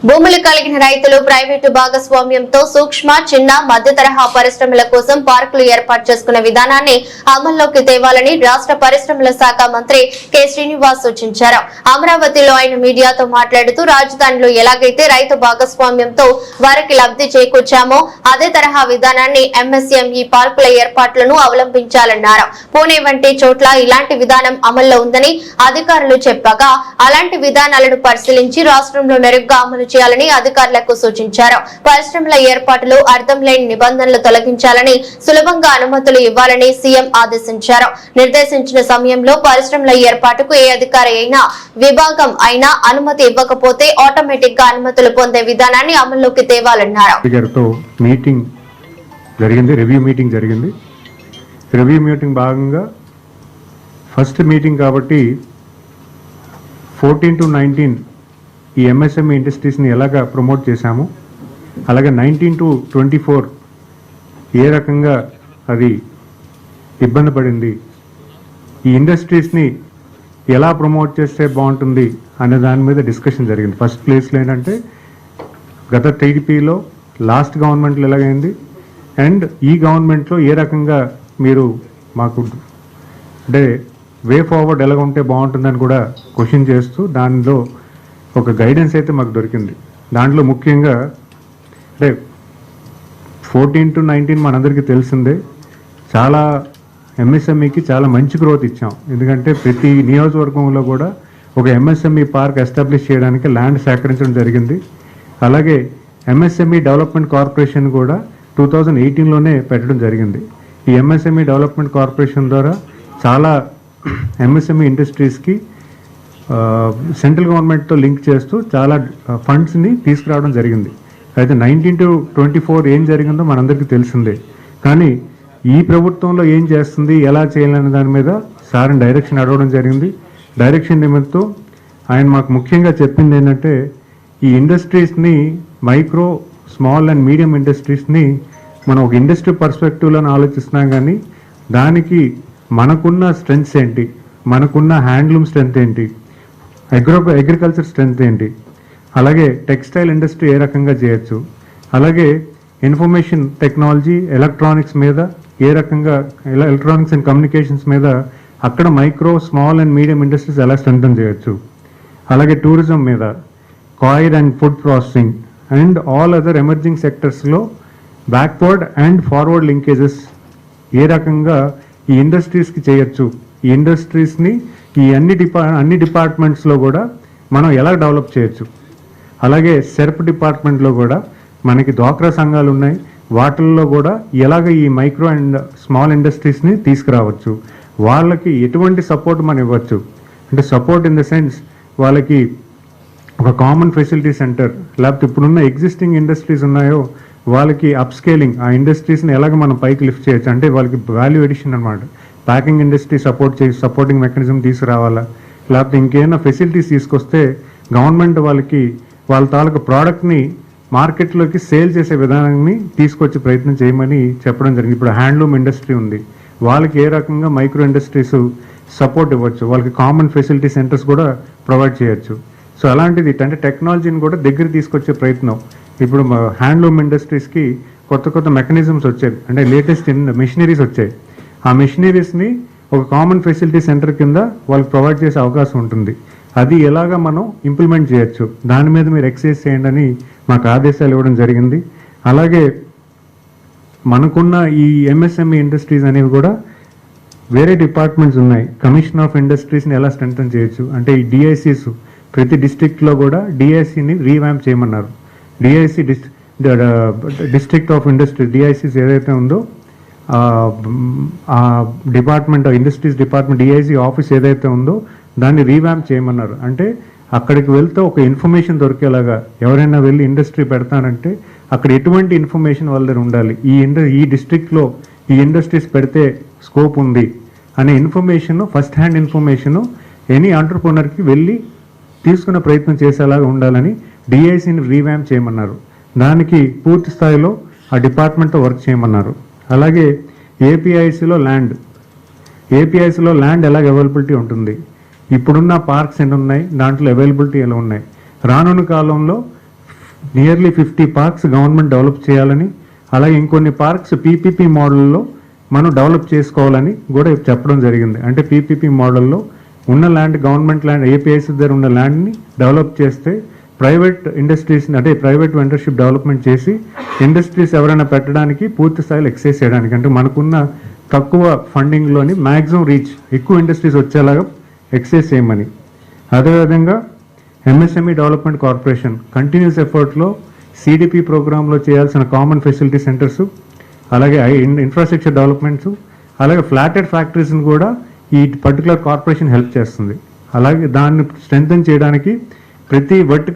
భూములు కలిగిన రైతులు ప్రైవేటు భాగస్వామ్యంతో సూక్ష్మ చిన్న మధ్య తరహా పరిశ్రమల కోసం పార్కులు ఏర్పాటు చేసుకున్న విధానాన్ని అమల్లోకి తేవాలని రాష్ట్ర పరిశ్రమల శాఖ మంత్రి కె శ్రీనివాస్ సూచించారు. అమరావతిలో ఆయన మీడియాతో మాట్లాడుతూ రాజధానిలో ఎలాగైతే రైతు భాగస్వామ్యంతో వారికి లబ్ధి చేకూర్చామో అదే తరహా విధానాన్ని ఎంఎస్ఎంఈ పార్కుల ఏర్పాట్లను అవలంబించాలన్నారు. పూణే వంటి చోట్ల ఇలాంటి విధానం అమల్లో ఉందని అధికారులు చెప్పగా అలాంటి విధానాలను పరిశీలించి రాష్ట్రంలో మెరుగ్గా అమలు చేయాలని అధికారులకు సూచించారు. పరిశ్రమల ఏర్పాటులో అర్థం లేని నిబంధనలు తొలగించాలని, సులభంగా అనుమతులు ఇవ్వాలని సీఎం ఆదేశించారు. నిర్దేశించిన సమయంలో పరిశ్రమల ఏర్పాటుకు ఏ అధికారి అయినా విభాగం అయినా అనుమతి ఇవ్వకపోతే ఆటోమేటిక్ గా అనుమతులు పొందే విధానాన్ని అమల్లోకి తేవాలన్నారు. రివ్యూ మీటింగ్ భాగంగా ఫస్ట్ మీటింగ్ కాబట్టి 14 to 19 ఈ ఎంఎస్ఎంఈ ఇండస్ట్రీస్ని ఎలాగా ప్రమోట్ చేశాము, అలాగే 19 to 24 ఏ రకంగా అది ఇబ్బంది పడింది, ఈ ఇండస్ట్రీస్ని ఎలా ప్రమోట్ చేస్తే బాగుంటుంది అనే దాని మీద డిస్కషన్ జరిగింది. ఫస్ట్ ప్లేస్లో ఏంటంటే గత టీడీపీలో లాస్ట్ గవర్నమెంట్లో ఎలాగైంది అండ్ ఈ గవర్నమెంట్లో ఏ రకంగా మీరు మాకు అంటే వే ఫార్వర్డ్ ఎలా ఉంటే బాగుంటుందని కూడా క్వశ్చన్ చేస్తూ దానిలో ఒక గైడెన్స్ అయితే మాకు దొరికింది. దాంట్లో ముఖ్యంగా అంటే 14 to 19 మనందరికీ తెలిసిందే, చాలా ఎంఎస్ఎంఈకి చాలా మంచి గ్రోత్ ఇచ్చాం. ఎందుకంటే ప్రతి నియోజకవర్గంలో కూడా ఒక ఎంఎస్ఎంఈ పార్క్ ఎస్టాబ్లిష్ చేయడానికి ల్యాండ్ సేకరించడం జరిగింది. అలాగే ఎంఎస్ఎంఈ డెవలప్మెంట్ కార్పొరేషన్ కూడా 2018లోనే పెట్టడం జరిగింది. ఈ ఎంఎస్ఎంఈ డెవలప్మెంట్ కార్పొరేషన్ ద్వారా చాలా ఎంఎస్ఎంఈ ఇండస్ట్రీస్కి సెంట్రల్ గవర్నమెంట్తో లింక్ చేస్తూ చాలా ఫండ్స్ని తీసుకురావడం జరిగింది. అయితే 19 to 24 ఏం జరిగిందో మనందరికీ తెలిసిందే. కానీ ఈ ప్రభుత్వంలో ఏం చేస్తుంది, ఎలా చేయాలనే దాని మీద సార్ని డైరెక్షన్ అడగడం జరిగింది. డైరెక్షన్ నిమిత్తం ఆయన మాకు ముఖ్యంగా చెప్పింది ఏంటంటే ఈ ఇండస్ట్రీస్ని మైక్రో స్మాల్ అండ్ మీడియం ఇండస్ట్రీస్ని మనం ఒక ఇండస్ట్రీ పర్స్పెక్టివ్లో ఆలోచిస్తున్నాం. కానీ దానికి మనకున్న స్ట్రెంగ్స్ ఏంటి, మనకున్న హ్యాండ్లూమ్ స్ట్రెంగ్త్ ఏంటి, అగ్రికల్చర్ స్ట్రెంగ్త్ ఏంటి, అలాగే టెక్స్టైల్ ఇండస్ట్రీ ఏ రకంగా చేయొచ్చు, అలాగే ఇన్ఫర్మేషన్ టెక్నాలజీ ఎలక్ట్రానిక్స్ మీద ఏ రకంగా ఎలక్ట్రానిక్స్ అండ్ కమ్యూనికేషన్స్ మీద అక్కడ micro small and medium industries ఎలా స్ట్రెంగ్తన్ చేయొచ్చు, అలాగే టూరిజం మీద, coir and food processing and all other emerging సెక్టర్స్లో బ్యాక్వర్డ్ అండ్ ఫార్వర్డ్ లింకేజెస్ ఏ రకంగా ఈ ఇండస్ట్రీస్కి చేయొచ్చు, ఈ ఇండస్ట్రీస్ని ఈ అన్ని డిపార్ట్మెంట్స్లో కూడా మనం ఎలా డెవలప్ చేయొచ్చు, అలాగే సెర్ప్ డిపార్ట్మెంట్లో కూడా మనకి డ్వాక్రా సంఘాలు ఉన్నాయి, వాటిల్లో కూడా ఎలాగ ఈ మైక్రో అండ్ స్మాల్ ఇండస్ట్రీస్ని తీసుకురావచ్చు, వాళ్ళకి ఎటువంటి సపోర్ట్ మనం ఇవ్వచ్చు. అంటే సపోర్ట్ ఇన్ ద సెన్స్ వాళ్ళకి ఒక కామన్ ఫెసిలిటీ సెంటర్, లేకపోతే ఇప్పుడున్న ఎగ్జిస్టింగ్ ఇండస్ట్రీస్ ఉన్నాయో వాళ్ళకి అప్స్కేలింగ్, ఆ ఇండస్ట్రీస్ని ఎలాగ మనం పైకి లిఫ్ట్ చేయొచ్చు, అంటే వాళ్ళకి వాల్యూ ఎడిషన్ అనమాట. ప్యాకింగ్ ఇండస్ట్రీ సపోర్టింగ్ మెకానిజం తీసుకురావాలా, లేకపోతే ఇంకేమైనా ఫెసిలిటీస్ తీసుకొస్తే గవర్నమెంట్ వాళ్ళ తాలూకు ప్రోడక్ట్ని మార్కెట్లోకి సేల్ చేసే విధానాన్ని తీసుకొచ్చే ప్రయత్నం చేయమని చెప్పడం జరిగింది. ఇప్పుడు హ్యాండ్లూమ్ ఇండస్ట్రీ ఉంది, వాళ్ళకి ఏ రకంగా మైక్రో ఇండస్ట్రీస్ సపోర్ట్ ఇవ్వచ్చు, వాళ్ళకి కామన్ ఫెసిలిటీ సెంటర్స్ కూడా ప్రొవైడ్ చేయొచ్చు. సో అలాంటిది అంటే టెక్నాలజీని కూడా దగ్గర తీసుకొచ్చే ప్రయత్నం. ఇప్పుడు హ్యాండ్లూమ్ ఇండస్ట్రీస్కి కొత్త మెకానిజమ్స్ వచ్చాయి, అంటే లేటెస్ట్ మెషినరీస్ వచ్చాయి. ఆ మెషినరీస్ని ఒక కామన్ ఫెసిలిటీ సెంటర్ కింద వాళ్ళకి ప్రొవైడ్ చేసే అవకాశం ఉంటుంది. అది ఎలాగా మనం ఇంప్లిమెంట్ చేయొచ్చు, దాని మీద మీరు ఎక్సైజ్ చేయండి అని మాకు ఆదేశాలు ఇవ్వడం జరిగింది. అలాగే మనకున్న ఈ ఎంఎస్ఎంఈ ఇండస్ట్రీస్ అనేవి కూడా వేరే డిపార్ట్మెంట్స్ ఉన్నాయి. కమిషన్ ఆఫ్ ఇండస్ట్రీస్ని ఎలా స్ట్రెంథన్ చేయొచ్చు, అంటే ఈ డిఐసిస్ ప్రతి డిస్ట్రిక్ట్లో కూడా డిఐసిని రీవ్యాంప్ చేయమన్నారు. డిఐసి డిస్ట్రిక్ట్ ఆఫ్ ఇండస్ట్రీ డిఐసిస్ ఏదైతే ఉందో ఆ department industries department DIC office ఏదైతే ఉందో దాన్ని రీవ్యాంప్ చేయమన్నారు. అంటే అక్కడికి వెళ్తే ఒక ఇన్ఫర్మేషన్ దొరికేలాగా, ఎవరైనా వెళ్ళి ఇండస్ట్రీ పెడతానంటే అక్కడ ఎటువంటి ఇన్ఫర్మేషన్ వాళ్ళ దగ్గర ఉండాలి, ఈ డిస్ట్రిక్ట్లో ఈ ఇండస్ట్రీస్ పెడితే స్కోప్ ఉంది అనే information, first hand information any ఆంటర్ప్రెనర్కి వెళ్ళి తీసుకునే ప్రయత్నం చేసేలాగా ఉండాలని డిఐసిని రీవ్యాంప్ చేయమన్నారు. దానికి పూర్తి స్థాయిలో ఆ డిపార్ట్మెంట్తో వర్క్ చేయమన్నారు. అలాగే ఏపీఐసిలో ల్యాండ్ ఎలాగ అవైలబిలిటీ ఉంటుంది, ఇప్పుడున్న పార్క్స్ ఎన్ని ఉన్నాయి, దాంట్లో అవైలబిలిటీ ఎలా ఉన్నాయి, రానున్న కాలంలో నియర్లీ 50 పార్క్స్ గవర్నమెంట్ డెవలప్ చేయాలని, అలాగే ఇంకొన్ని పార్క్స్ పీపీపీ మోడల్లో మనం డెవలప్ చేసుకోవాలని కూడా చెప్పడం జరిగింది. అంటే పీపీపీ మోడల్లో ఉన్న ల్యాండ్, గవర్నమెంట్ ల్యాండ్, ఏపీఐసి దగ్గర ఉన్న ల్యాండ్ని డెవలప్ చేస్తే ప్రైవేట్ ఇండస్ట్రీస్, అంటే ప్రైవేట్ వెండర్షిప్ డెవలప్మెంట్ చేసి ఇండస్ట్రీస్ ఎవరైనా పెట్టడానికి పూర్తి స్థాయిలో ఎక్సైజ్ చేయడానికి, అంటే మనకున్న తక్కువ ఫండింగ్లోని మ్యాక్సిమం రీచ్ ఎక్కువ ఇండస్ట్రీస్ వచ్చేలాగా ఎక్సైజ్ చేయమని. అదేవిధంగా ఎంఎస్ఎంఈ డెవలప్మెంట్ కార్పొరేషన్ కంటిన్యూస్ ఎఫర్ట్లో సిడిపి ప్రోగ్రాంలో చేయాల్సిన కామన్ ఫెసిలిటీ సెంటర్స్, అలాగే ఇన్ఫ్రాస్ట్రక్చర్ డెవలప్మెంట్స్, అలాగే ఫ్లాటెడ్ ఫ్యాక్టరీస్ని కూడా ఈ పర్టికులర్ కార్పొరేషన్ హెల్ప్ చేస్తుంది. అలాగే దాన్ని స్ట్రెంథెన్ చేయడానికి ప్రతి వర్టికల్